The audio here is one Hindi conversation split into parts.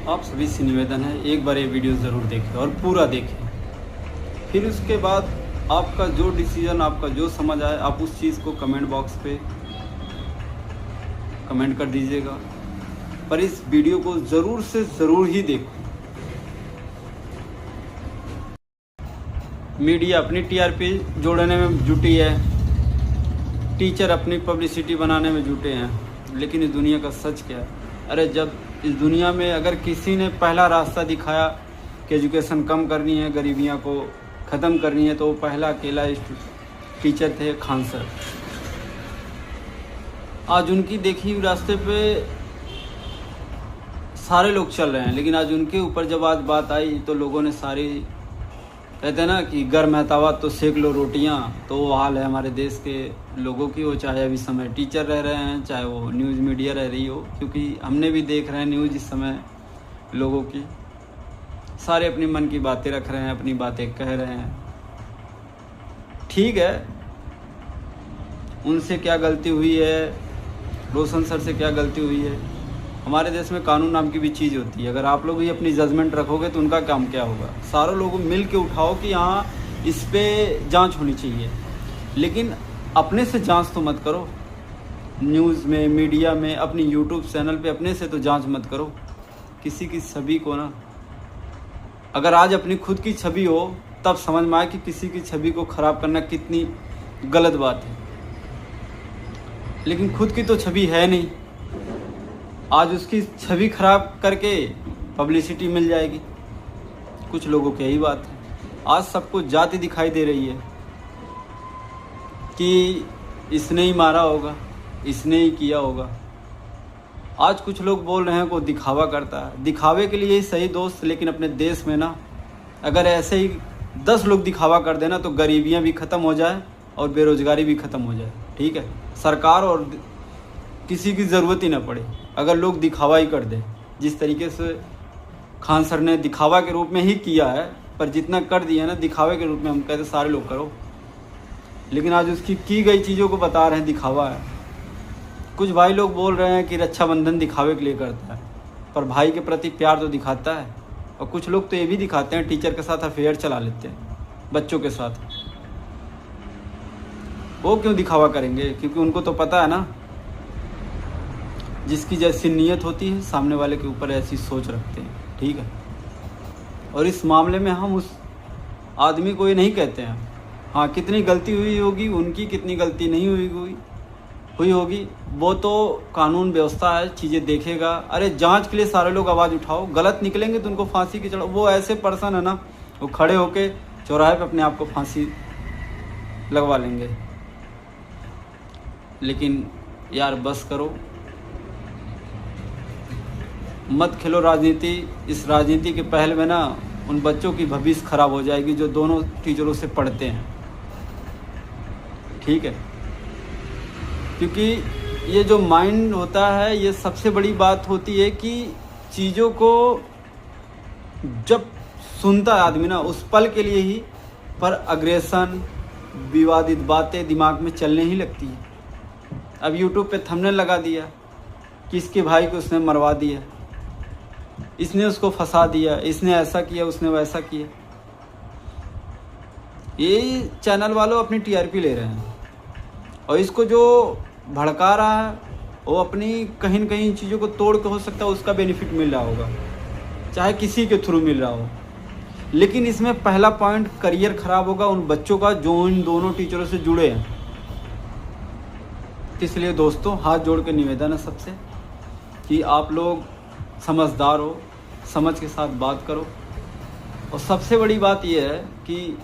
आप सभी से निवेदन है, एक बार ये वीडियो ज़रूर देखें और पूरा देखें। फिर उसके बाद आपका जो डिसीज़न, आपका जो समझ आए, आप उस चीज़ को कमेंट बॉक्स पे कमेंट कर दीजिएगा। पर इस वीडियो को ज़रूर से ज़रूर ही देखो। मीडिया अपनी टीआरपी जोड़ने में जुटी है, टीचर अपनी पब्लिसिटी बनाने में जुटे हैं, लेकिन इस दुनिया का सच क्या है? अरे जब इस दुनिया में अगर किसी ने पहला रास्ता दिखाया कि एजुकेशन कम करनी है, गरीबियाँ को ख़त्म करनी है, तो वो पहला अकेला टीचर थे, खान सर। आज उनकी देखी हुई रास्ते पे सारे लोग चल रहे हैं, लेकिन आज उनके ऊपर जब आज बात आई तो लोगों ने सारी, कहते हैं ना कि गर्म है तवा तो सेक लो रोटियां, तो वो हाल है हमारे देश के लोगों की। वो चाहे अभी समय टीचर रह रहे हैं, चाहे वो न्यूज़ मीडिया रह रही हो, क्योंकि हमने भी देख रहे हैं न्यूज़ इस समय लोगों की। सारे अपनी मन की बातें रख रहे हैं, अपनी बातें कह रहे हैं। ठीक है, उनसे क्या गलती हुई है, रोशन सर से क्या गलती हुई है? हमारे देश में कानून नाम की भी चीज़ होती है। अगर आप लोग ही अपनी जजमेंट रखोगे तो उनका काम क्या होगा? सारों लोगों मिल के उठाओ कि हाँ इस पे जांच होनी चाहिए, लेकिन अपने से जांच तो मत करो। न्यूज़ में, मीडिया में, अपनी यूट्यूब चैनल पे अपने से तो जांच मत करो। किसी की छवि को ना, अगर आज अपनी खुद की छवि हो तब समझ में आए कि किसी की छवि को ख़राब करना कितनी गलत बात है। लेकिन खुद की तो छवि है नहीं, आज उसकी छवि खराब करके पब्लिसिटी मिल जाएगी। कुछ लोगों की यही बात है। आज सबको जाति दिखाई दे रही है कि इसने ही मारा होगा, इसने ही किया होगा। आज कुछ लोग बोल रहे हैं को दिखावा करता है, दिखावे के लिए ही सही दोस्त। लेकिन अपने देश में ना, अगर ऐसे ही 10 लोग दिखावा कर देना तो गरीबियां भी ख़त्म हो जाए और बेरोज़गारी भी ख़त्म हो जाए। ठीक है, सरकार और किसी की ज़रूरत ही ना पड़े अगर लोग दिखावा ही कर दें। जिस तरीके से खान सर ने दिखावा के रूप में ही किया है, पर जितना कर दिया ना दिखावे के रूप में, हम कहते सारे लोग करो। लेकिन आज उसकी की गई चीज़ों को बता रहे हैं दिखावा है। कुछ भाई लोग बोल रहे हैं कि रक्षाबंधन दिखावे के लिए करता है, पर भाई के प्रति प्यार तो दिखाता है। और कुछ लोग तो ये भी दिखाते हैं, टीचर के साथ अफेयर चला लेते हैं, बच्चों के साथ। वो क्यों दिखावा करेंगे? क्योंकि उनको तो पता है ना, जिसकी जैसी नीयत होती है सामने वाले के ऊपर ऐसी सोच रखते हैं। ठीक है, और इस मामले में हम उस आदमी को ये नहीं कहते हैं। हाँ, कितनी गलती हुई होगी उनकी, कितनी गलती नहीं हुई होगी, वो तो कानून व्यवस्था है, चीज़ें देखेगा। अरे जांच के लिए सारे लोग आवाज़ उठाओ, गलत निकलेंगे तो उनको फांसी की चढ़ाओ। वो ऐसे पर्सन है ना, वो खड़े होके चौराहे पे अपने आप को फांसी लगवा लेंगे। लेकिन यार बस करो, मत खेलो राजनीति। इस राजनीति के पहल में ना उन बच्चों की भविष्य खराब हो जाएगी जो दोनों टीचरों से पढ़ते हैं। ठीक है, क्योंकि ये जो माइंड होता है, ये सबसे बड़ी बात होती है कि चीज़ों को जब सुनता है आदमी ना, उस पल के लिए ही, पर अग्रेशन, विवादित बातें दिमाग में चलने ही लगती है। अब यूट्यूब पे थंबनेल लगा दिया कि इसके भाई को उसने मरवा दिया, इसने उसको फंसा दिया, इसने ऐसा किया, उसने वैसा किया। ये चैनल वालों अपनी टीआरपी ले रहे हैं, और इसको जो भड़का रहा है वो अपनी कहीं न कहीं चीज़ों को तोड़ के, हो सकता है उसका बेनिफिट मिल रहा होगा, चाहे किसी के थ्रू मिल रहा हो। लेकिन इसमें पहला पॉइंट, करियर ख़राब होगा उन बच्चों का जो इन दोनों टीचरों से जुड़े हैं। इसलिए दोस्तों, हाथ जोड़ के निवेदन है सबसे कि आप लोग समझदार हो, समझ के साथ बात करो। और सबसे बड़ी बात यह है कि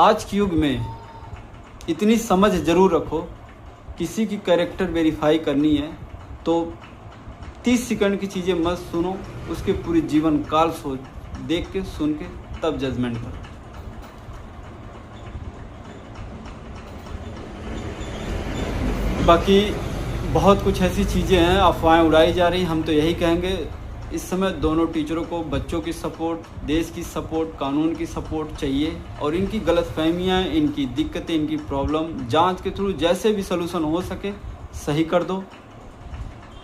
आज के युग में इतनी समझ ज़रूर रखो, किसी की कैरेक्टर वेरीफाई करनी है तो 30 सेकंड की चीज़ें मत सुनो, उसके पूरी जीवन काल सोच, देख के, सुन के, तब जजमेंट करो। बाकी बहुत कुछ ऐसी चीज़ें हैं, अफवाहें उड़ाई जा रही। हम तो यही कहेंगे, इस समय दोनों टीचरों को बच्चों की सपोर्ट, देश की सपोर्ट, कानून की सपोर्ट चाहिए। और इनकी गलतफहमियां, इनकी दिक्कतें, इनकी प्रॉब्लम जांच के थ्रू जैसे भी सलूशन हो सके सही कर दो।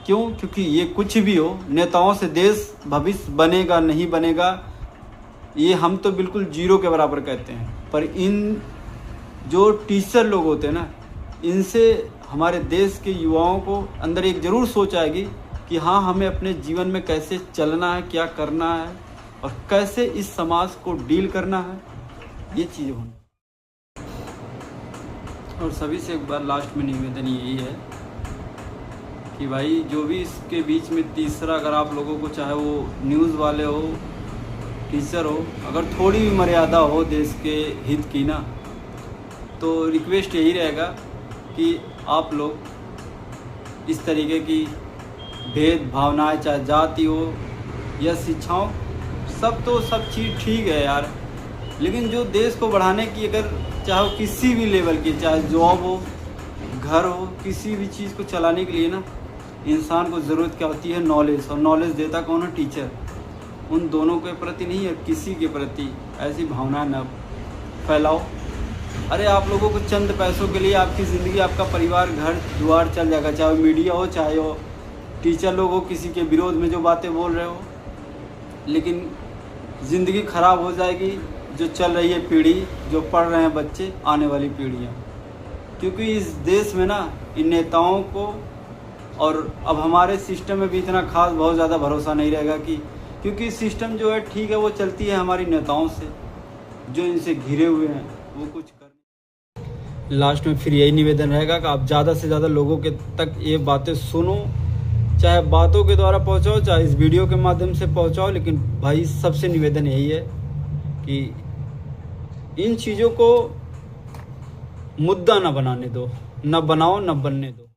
क्यों? क्योंकि ये कुछ भी हो, नेताओं से देश भविष्य बनेगा नहीं बनेगा ये हम तो बिल्कुल जीरो के बराबर कहते हैं, पर इन जो टीचर लोग होते हैं ना, इनसे हमारे देश के युवाओं को अंदर एक ज़रूर सोच आएगी कि हाँ, हमें अपने जीवन में कैसे चलना है, क्या करना है और कैसे इस समाज को डील करना है, ये चीज़ होनी। और सभी से एक बार लास्ट में निवेदन यही है कि भाई जो भी इसके बीच में तीसरा, अगर आप लोगों को चाहे वो न्यूज़ वाले हो, टीचर हो, अगर थोड़ी भी मर्यादा हो देश के हित की ना, तो रिक्वेस्ट यही रहेगा कि आप लोग इस तरीके की भेद भावनाएं, चाहे जाति हो या शिक्षाओं, सब चीज़ ठीक है यार, लेकिन जो देश को बढ़ाने की, अगर चाहे वो किसी भी लेवल की, चाहे जॉब हो, घर हो, किसी भी चीज़ को चलाने के लिए ना, इंसान को ज़रूरत क्या होती है? नॉलेज। और नॉलेज देता कौन है? टीचर। उन दोनों के प्रति नहीं है, किसी के प्रति ऐसी भावना न फैलाओ। अरे आप लोगों को चंद पैसों के लिए आपकी ज़िंदगी, आपका परिवार, घर द्वार चल जाएगा, चाहे मीडिया हो, चाहे वो टीचर लोग हो, किसी के विरोध में जो बातें बोल रहे हो, लेकिन ज़िंदगी ख़राब हो जाएगी जो चल रही है पीढ़ी, जो पढ़ रहे हैं बच्चे, आने वाली पीढ़ियाँ। क्योंकि इस देश में ना इन नेताओं को, और अब हमारे सिस्टम में भी इतना खास बहुत ज़्यादा भरोसा नहीं रहेगा कि, क्योंकि सिस्टम जो है ठीक है, वो चलती है हमारी नेताओं से, जो इनसे घिरे हुए हैं वो कुछ कर। लास्ट में फिर यही निवेदन रहेगा कि आप ज़्यादा से ज़्यादा लोगों के तक ये बातें सुनो, चाहे बातों के द्वारा पहुंचाओ, चाहे इस वीडियो के माध्यम से पहुंचाओ, लेकिन भाई सबसे निवेदन यही है कि इन चीज़ों को मुद्दा ना बनाने दो, ना बनाओ, ना बनने दो।